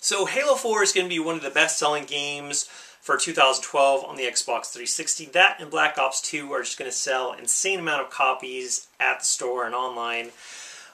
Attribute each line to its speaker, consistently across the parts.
Speaker 1: So Halo 4 is going to be one of the best-selling games for 2012 on the Xbox 360. That and Black Ops 2 are just going to sell an insane amount of copies at the store and online.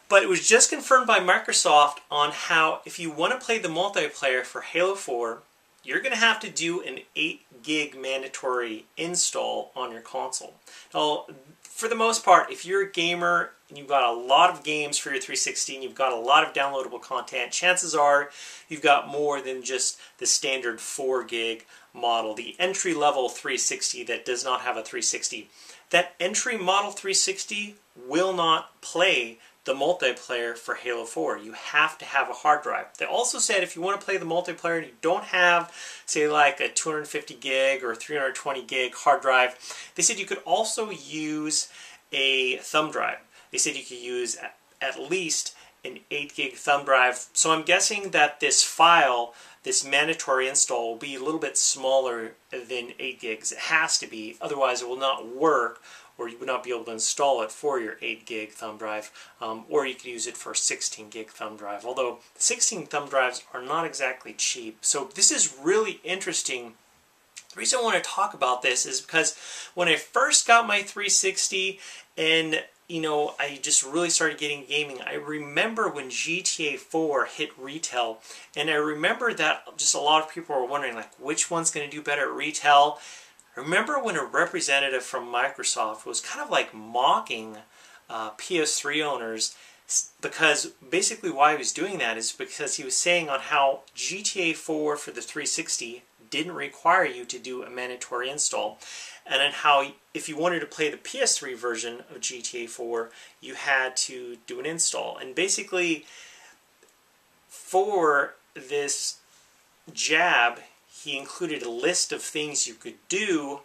Speaker 1: But it was just confirmed by Microsoft on how if you want to play the multiplayer for Halo 4, you're going to have to do an 8 gig mandatory install on your console. Now, for the most part, if you're a gamer and you've got a lot of games for your 360 and you've got a lot of downloadable content, chances are you've got more than just the standard 4 gig model, the entry-level 360 that does not have a 360. That entry model 360 will not play the multiplayer for Halo 4. You have to have a hard drive. They also said if you want to play the multiplayer and you don't have, say, like a 250 gig or 320 gig hard drive, they said you could also use a thumb drive. They said you could use at least an 8 gig thumb drive. So I'm guessing that this file, this mandatory install, will be a little bit smaller than 8 gigs. It has to be, otherwise it will not work, or you would not be able to install it for your 8 gig thumb drive, or you could use it for a 16 gig thumb drive, although 16 thumb drives are not exactly cheap. So this is really interesting. The reason I want to talk about this is because when I first got my 360 and I just really started getting gaming, I remember when GTA 4 hit retail, and I remember that just a lot of people were wondering, like, which one's going to do better at retail. I remember when a representative from Microsoft was kind of like mocking PS3 owners, because basically why he was doing that is because he was saying on how GTA 4 for the 360 didn't require you to do a mandatory install, and on how if you wanted to play the PS3 version of GTA 4, you had to do an install. And basically, for this jab, he included a list of things you could do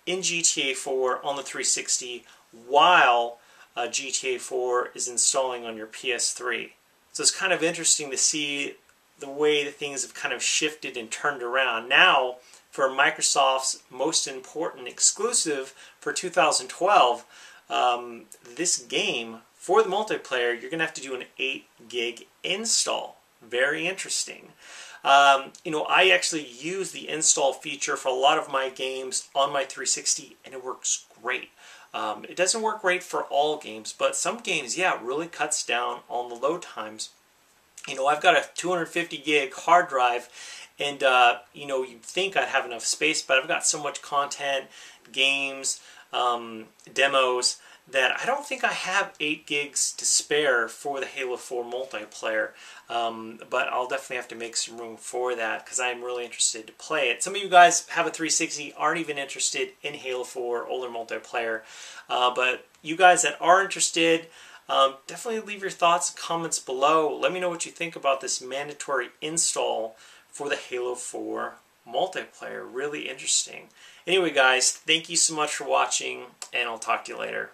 Speaker 1: in GTA 4 on the 360 while GTA 4 is installing on your PS3. So it's kind of interesting to see the way that things have kind of shifted and turned around. Now, for Microsoft's most important exclusive for 2012, this game, for the multiplayer, you're going to have to do an 8 gig install. Very interesting. I actually use the install feature for a lot of my games on my 360, and it works great. It doesn't work great for all games, but some games, yeah, it really cuts down on the load times. I've got a 250 gig hard drive, and you'd think I'd have enough space, but I've got so much content, games, demos, that I don't think I have 8 gigs to spare for the Halo 4 multiplayer, but I'll definitely have to make some room for that because I'm really interested to play it. Some of you guys have a 360, aren't even interested in Halo 4 older multiplayer, but you guys that are interested, definitely leave your thoughts and comments below. Let me know what you think about this mandatory install for the Halo 4 multiplayer. Really interesting. Anyway, guys, thank you so much for watching, and I'll talk to you later.